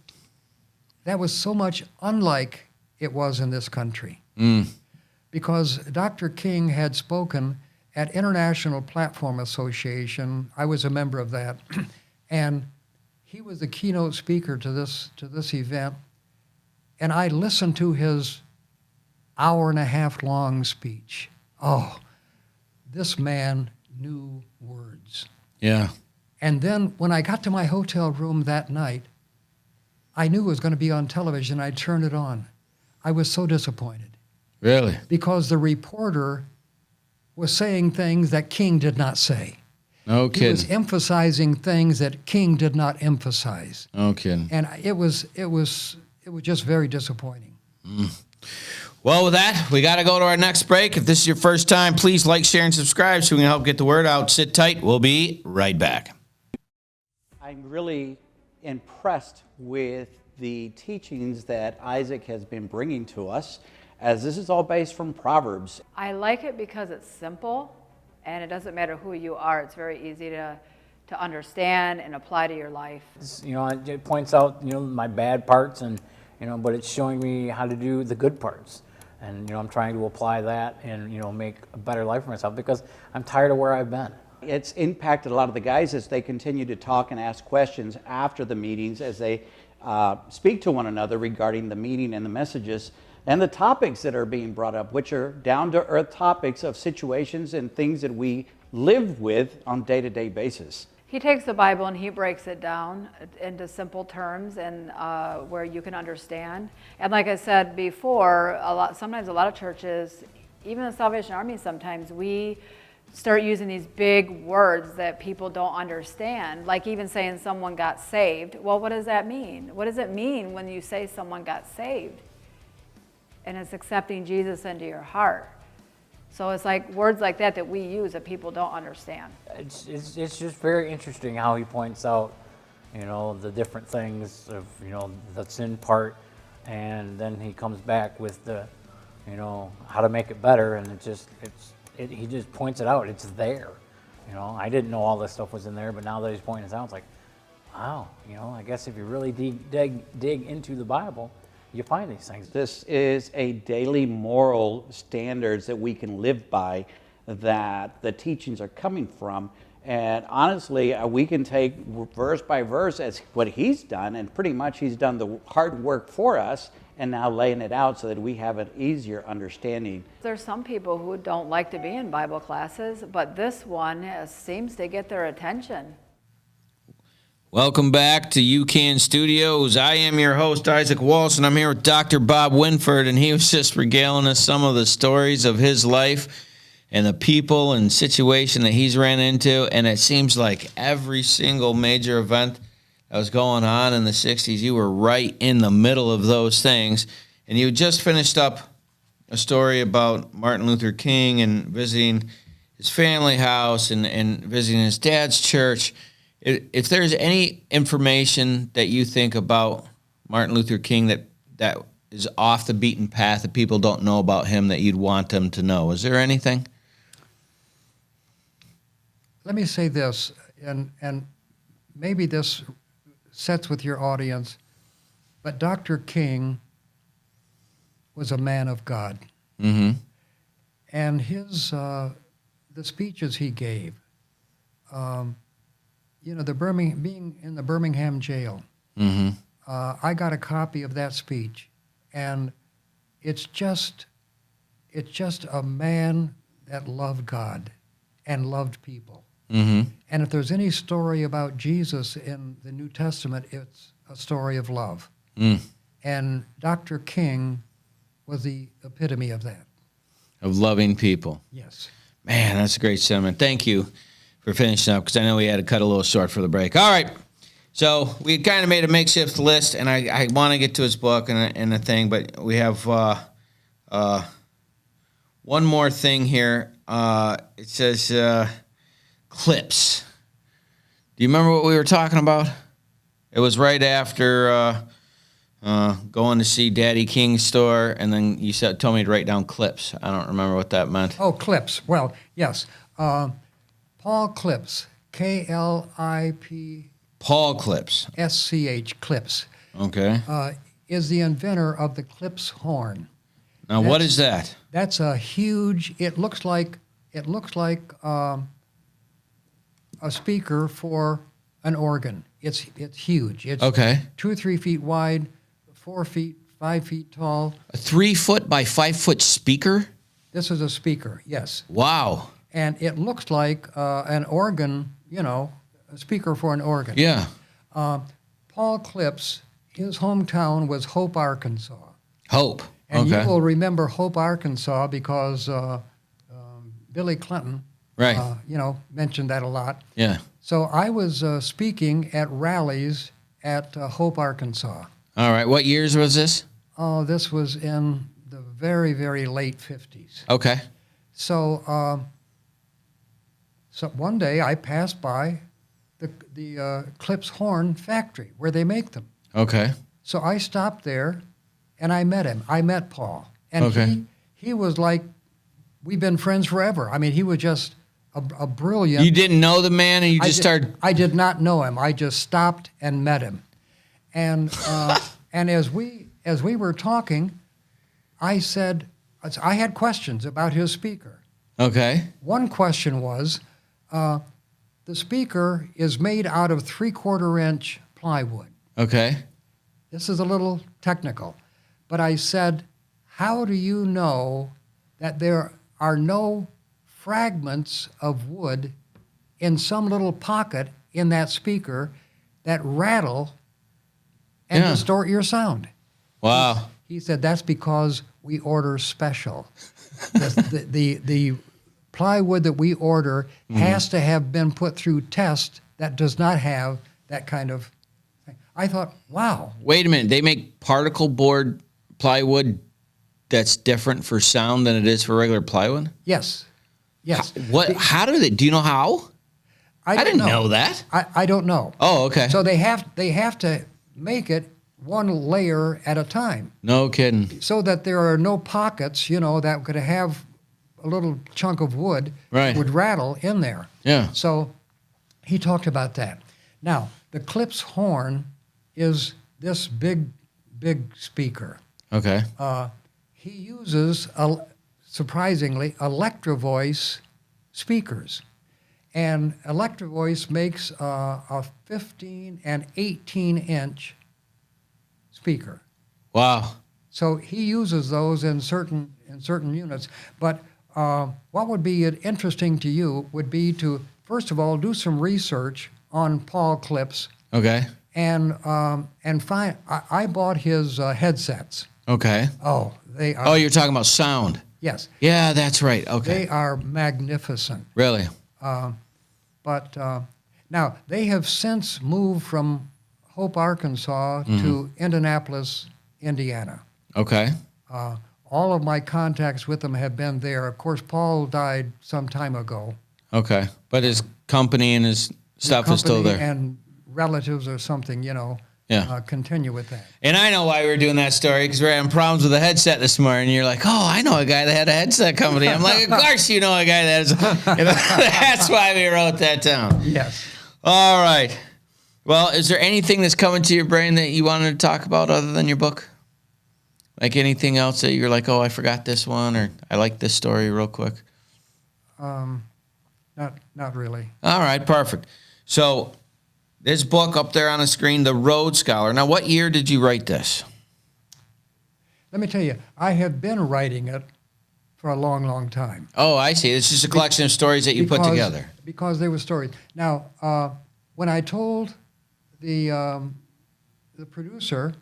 that was so much unlike it was in this country. Because Dr. King had spoken at International Platform Association. I was a member of that. And he was the keynote speaker to this event. And I listened to his hour-and-a-half long speech. Oh, this man knew words. Yeah. And then when I got to my hotel room that night, I knew it was going to be on television. I turned it on. I was so disappointed Really? because the reporter was saying things that King did not say. No He was kidding. emphasizing things that King did not emphasize. No kidding. And it was just very disappointing. Well, with that, we got to go to our next break. If this is your first time, please like, share, and subscribe so we can help get the word out. Sit tight. We'll be right back. I'm really impressed with the teachings that Isaac has been bringing to us, as this is all based from Proverbs. I like it because it's simple, and it doesn't matter who you are. It's very easy to understand and apply to your life. You know, it points out, you know, my bad parts, and you know, but it's showing me how to do the good parts. And you know, I'm trying to apply that and, you know, make a better life for myself because I'm tired of where I've been. It's impacted a lot of the guys as they continue to talk and ask questions after the meetings, as they speak to one another regarding the meeting and the messages and the topics that are being brought up, which are down-to-earth topics of situations and things that we live with on a day-to-day basis. He takes the Bible and he breaks it down into simple terms and where you can understand. And like I said before, sometimes a lot of churches, even the Salvation Army, sometimes we start using these big words that people don't understand, like even saying someone got saved. Well, what does that mean? What does it mean when you say someone got saved? And it's accepting Jesus into your heart. So it's like words like that we use that people don't understand. It's just very interesting how he points out, you know, the different things of, you know, the sin part, and then he comes back with the, you know, how to make it better, and he just points it out. It's there. You know, I didn't know all this stuff was in there, but now that he's pointing it out, it's like, wow, you know, I guess if you really dig into the Bible, you find these things. This is a daily moral standards that we can live by, that the teachings are coming from. And honestly, we can take verse by verse as what he's done, and pretty much he's done the hard work for us and now laying it out so that we have an easier understanding. There's some people who don't like to be in Bible classes, but this one seems to get their attention. Welcome back to UCAN Studios. I am your host, Isaac Walsh, and I'm here with Dr. Bob Winford, and he was just regaling us some of the stories of his life and the people and situation that he's ran into, and it seems like every single major event that was going on in the 60s, you were right in the middle of those things, and you just finished up a story about Martin Luther King and visiting his family house and visiting his dad's church. If there's any information that you think about Martin Luther King that is off the beaten path that people don't know about him that you'd want them to know, is there anything? Let me say this, and maybe this sets with your audience, but Dr. King was a man of God. Mm-hmm. And his the speeches he gave, you know, being in the Birmingham jail, Mm-hmm. I got a copy of that speech, and it's just a man that loved God and loved people. Mm-hmm. And if there's any story about Jesus in the New Testament, it's a story of love. Mm. And Dr. King was the epitome of that. Of loving people. Yes. Man, that's a great sentiment. Thank you for finishing up, because I know we had to cut a little short for the break. All right. So we kind of made a makeshift list, and I want to get to his book and a thing, but we have one more thing here. It says clips. Do you remember what we were talking about? It was right after going to see Daddy King's store, and then you told me to write down clips. I don't remember what that meant. Oh, Clips. Well, yes. Paul Clips, K-L-I-P. Paul Clips. S-C-H, Clips. Okay. Is the inventor of the Clips horn. Now, what is that? That's a huge. It looks like a speaker for an organ. It's huge. It's Okay. 2 or 3 feet wide, 4 feet, 5 feet tall. A 3 foot by 5 foot speaker? This is a speaker. Yes. Wow. And it looks like an organ. A speaker for an organ. Yeah. Paul Clips, his hometown was Hope, Arkansas. Hope. And Okay. you will remember Hope, Arkansas, because Billy Clinton, Right. mentioned that a lot. Yeah. So I was speaking at rallies at Hope, Arkansas. All right. What years was this? Oh, this was in the very, very late 50s. Okay. So, so one day I passed by the Clips Horn factory where they make them. Okay. So I stopped there, and I met him. I met Paul, and Okay. he was like, we've been friends forever. I mean, he was just a brilliant. You didn't know the man, and you just started. I did not know him. I just stopped and met him, and and as we were talking, I said I had questions about his speaker. Okay. One question was, the speaker is made out of 3/4 inch plywood. Okay. This is a little technical, but I said, how do you know that there are no fragments of wood in some little pocket in that speaker that rattle and Yeah. distort your sound? Wow. He said, that's because we order special. the plywood that we order has to have been put through test that does not have that kind of thing. I thought, wow. Wait a minute. They make particle board plywood that's different for sound than it is for regular plywood? Yes. Yes. What? How do they? Do you know how? I don't didn't know that. I don't know. Oh, okay. So they have to make it one layer at a time No kidding. so that there are no pockets, that could have a little chunk of wood Right. would rattle in there. Yeah. So he talked about that. Now, the Clips horn is this big speaker. Okay. He uses, surprisingly, Electro-Voice speakers. And Electro-Voice makes a 15 and 18-inch speaker. Wow. So he uses those in certain units. But what would be interesting to you would be to, first of all, do some research on Paul Clips Okay. and find. I bought his headsets. Okay. Oh, they are. Oh, you're talking about sound. Yes, Yeah, that's right. they Okay. are magnificent. Really? But now they have since moved from Hope, Arkansas to Indianapolis, Indiana. Okay. All of my contacts with them have been there. Of course, Paul died some time ago. Okay. But his company and his stuff is still Company there. and relatives or something, Yeah. continue with that. And I know why we were doing that story, because we were having problems with the headset this morning. You're like, oh, I know a guy that had a headset company. I'm like, of course you know a guy that has. That's why we wrote that down. Yes. All right. Well, is there anything that's coming to your brain that you wanted to talk about other than your book? Like anything else that you're like, oh, I forgot this one, or I like this story real quick? Not really. All right, perfect. So this book up there on the screen, The Road Scholar. Now, what year did you write this? let me tell you, I have been writing it for a long, long time. Oh, I see. It's just a collection of stories that you put together. Because they were stories. Now, when I told the producer,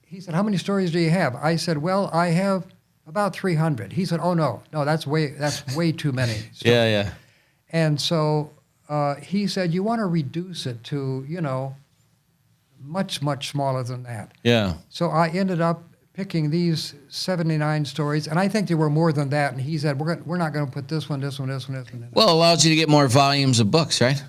he said, "How many stories do you have?" I said, "Well, I have about 300." He said, "Oh no, that's way too many." stories." Yeah. And so he said, "You want to reduce it to, much, much smaller than that." Yeah. So I ended up picking these 79 stories, and I think there were more than that. And he said, "We're not going to put this one, this one, this one, this one." Well, it allows you to get more volumes of books, right?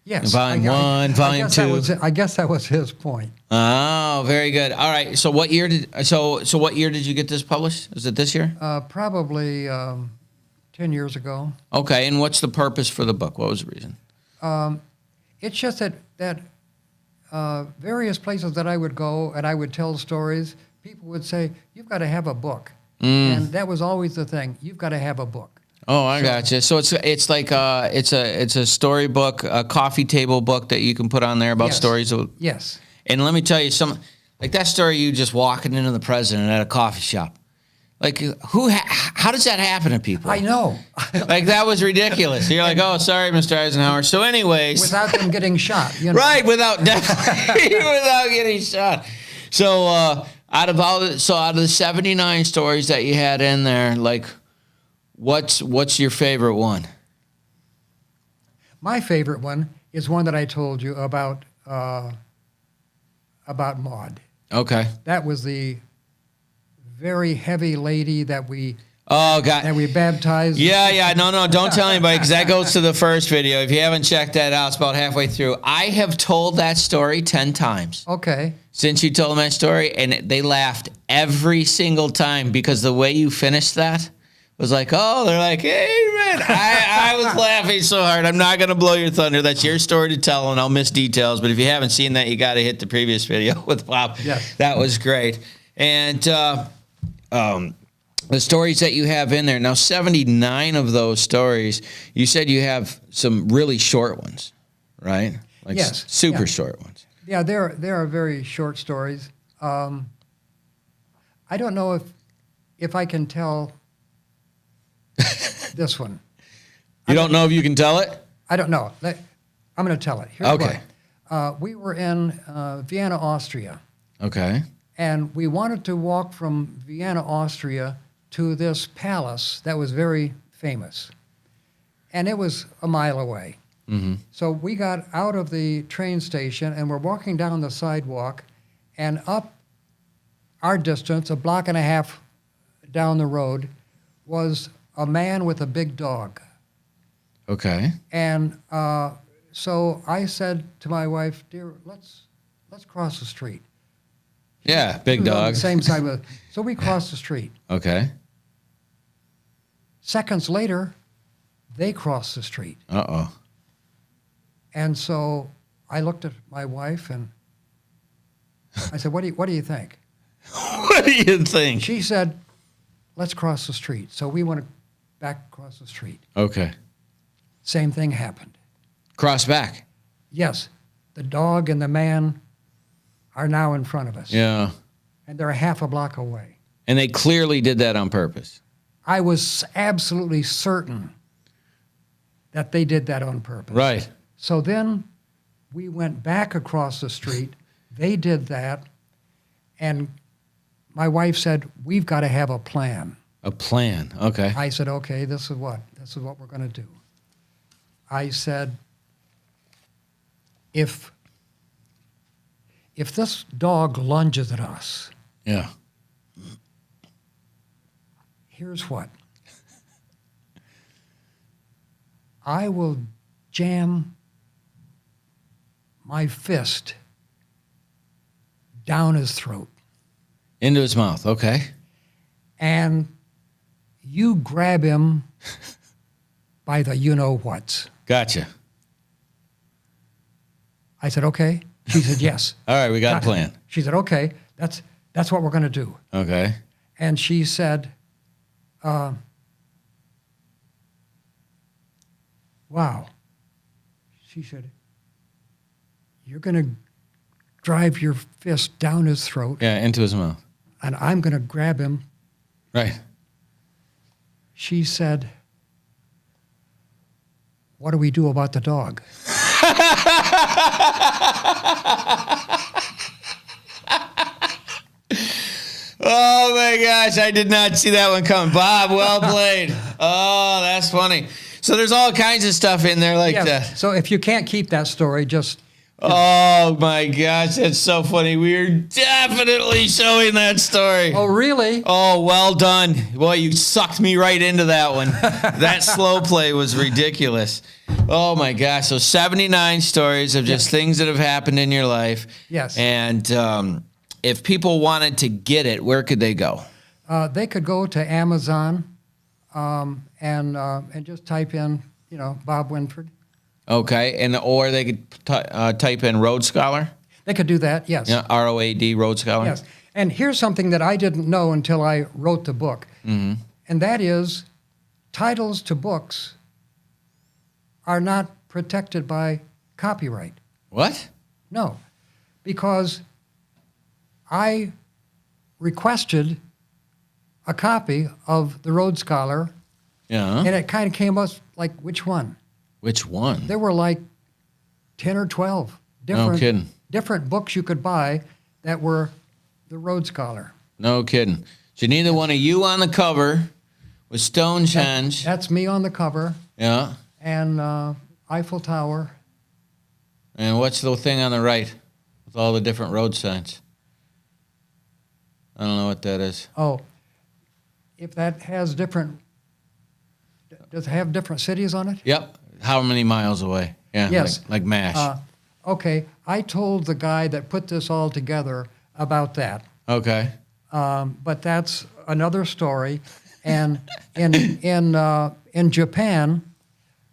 Yes. Volume 1, Volume 2. I guess that was his point. Oh, very good. All right. So what year did you get this published? Is it this year? Probably 10 years ago. Okay. And what's the purpose for the book? What was the reason? It's just that various places that I would go and I would tell stories, people would say, "You've got to have a book." And that was always the thing. You've got to have a book. Oh, I gotcha. So it's like it's a storybook, a coffee table book that you can put on there about stories. Yes. And let me tell you like that story you just walking into the president at a coffee shop. Like how does that happen to people? I know. Like that was ridiculous. You're like, "Oh, sorry, Mr. Eisenhower." So anyways, without them getting shot, Right, without getting shot. So out of the 79 stories that you had in there, like what's your favorite one? My favorite one is one that I told you about Maud. Okay. That was the very heavy lady that we baptized. Yeah. No, don't tell anybody because that goes to the first video. If you haven't checked that out, it's about halfway through. I have told that story 10 times. Okay. Since you told them that story, and they laughed every single time because the way you finished that was like, oh, they're like, "Hey, man." I was laughing so hard. I'm not going to blow your thunder. That's your story to tell, and I'll miss details. But if you haven't seen that, you got to hit the previous video with Bob. Yes. That was great. And the stories that you have in there, now 79 of those stories, you said you have some really short ones, right? Like Yes. super short ones. Yeah, there are very short stories. I don't know if I can tell this one. You don't know if you can tell it? I don't know. I'm going to tell it. Here's Okay. what. We were in Vienna, Austria, Okay. and we wanted to walk from Vienna, Austria to this palace that was very famous. And it was a mile away. Mm-hmm. So we got out of the train station and we're walking down the sidewalk, and up our distance, a block and a half down the road, was a man with a big dog. Okay. And so I said to my wife, "Dear, let's cross the street." Yeah, big We were on dog. the same side with. So we crossed the street. Okay. Seconds later, they crossed the street. Uh-oh. And so I looked at my wife and I said, what do you think? What do you think? She said, "Let's cross the street." So we went back across the street. Okay. Same thing happened. Cross back. Yes, the dog and the man are now in front of us. Yeah. And they're a half a block away. And they clearly did that on purpose. I was absolutely certain that they did that on purpose. Right. So then we went back across the street. They did that. And my wife said, "We've got to have a plan." A plan. Okay. I said, "Okay, this is what we're going to do." I said, if this dog lunges at us, Yeah. here's what. I will jam my fist down his throat, Into his mouth. Okay. and you grab him by the you-know-whats. Gotcha. I said, "Okay." She said, "Yes." All right, we got a plan. She said, "Okay, that's what we're going to do." Okay. And she said, "Wow." She said, "You're going to drive your fist down his throat?" Yeah, into his mouth. and I'm going to grab him. Right. She said, what do we do about the dog? Oh my gosh, I did not see that one coming. Bob, well played. Oh, that's funny. So there's all kinds of stuff in there like that. So if you can't keep that story, just... Oh my gosh, that's so funny. We're definitely showing that story. Oh, really? Oh, well done. Boy, you sucked me right into that one. That slow play was ridiculous. Oh my gosh, so 79 stories of just things that have happened in your life. Yes. And if people wanted to get it, where could they go? They could go to Amazon and just type in, Bob Winford. Okay, or they could type in Road Scholar. They could do that, yes. Yeah, ROAD, Road Scholar. Yes. And here's something that I didn't know until I wrote the book, and that is titles to books are not protected by copyright. What? No, because I requested a copy of the Road Scholar, Yeah. and it kind of came up like, which one? Which one? There were like 10 or 12 No kidding. different books you could buy that were the Road Scholar. No kidding. So neither one of you on the cover with Stonehenge. That's me on the cover. Yeah. And Eiffel Tower. And what's the thing on the right with all the different road signs? I don't know what that is. Oh, if that has different, does it have different cities on it? Yep. How many miles away? Yeah. Yes. Like MASH. Okay, I told the guy that put this all together about that. Okay. But that's another story. And in Japan,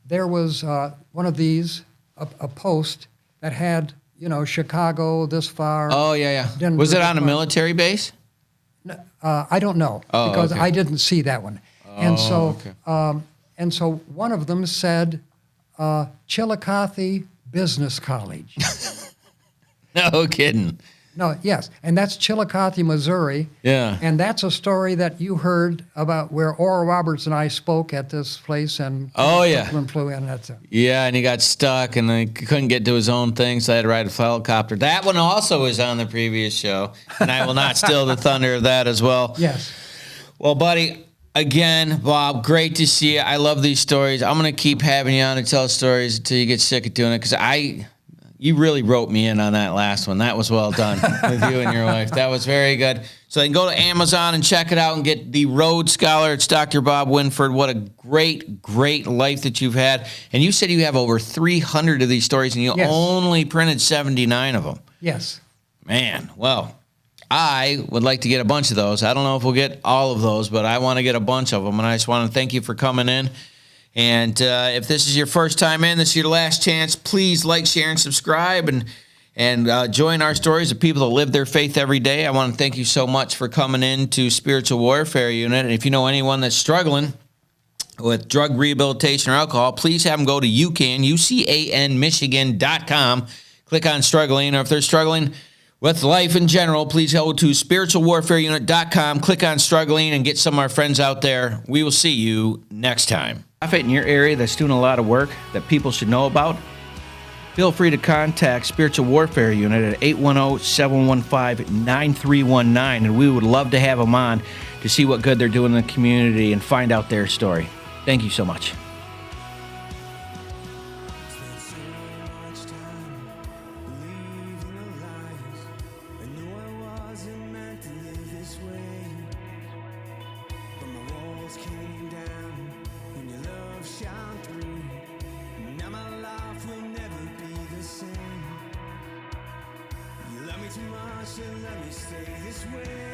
there was one of these, a post that had, Chicago this far. Oh, yeah. Denver Was it this on a far. military base? I don't know because okay. I didn't see that one. And so, okay. And so one of them said, Chillicothe Business College. No kidding. No, yes, and that's Chillicothe, Missouri. Yeah. And that's a story that you heard about where Oral Roberts and I spoke at this place, and Oh, yeah. Brooklyn flew in. That's it. Yeah, and he got stuck and he couldn't get to his own thing, so I had to ride a helicopter. That one also is on the previous show, and I will not steal the thunder of that as well. Yes. Well, buddy, again, Bob, great to see you. I love these stories. I'm going to keep having you on to tell stories until you get sick of doing it, because you really wrote me in on that last one. That was well done with you and your wife. That was very good. So you can go to Amazon and check it out and get the Road Scholar. It's Dr. Bob Winford. What a great, great life that you've had. And you said you have over 300 of these stories, and you Yes. only printed 79 of them. Yes. Man, well, I would like to get a bunch of those. I don't know if we'll get all of those, but I want to get a bunch of them. And I just want to thank you for coming in. And if this is your first time in, this is your last chance. Please like, share, and subscribe, and join our stories of people that live their faith every day. I want to thank you so much for coming in to Spiritual Warfare Unit. And if you know anyone that's struggling with drug rehabilitation or alcohol, please have them go to UCAN, UCAN, Michigan.com. Click on struggling, or if they're struggling with life in general, please go to spiritualwarfareunit.com, click on struggling, and get some of our friends out there. We will see you next time. Prophet in your area that's doing a lot of work that people should know about, feel free to contact Spiritual Warfare Unit at 810-715-9319, and we would love to have them on to see what good they're doing in the community and find out their story. Thank you so much. Spent so much time believing the lies. I knew I wasn't meant to live this way, but my walls came down when your love shone through. Now my life will never be the same. You love me too much to let me stay this way.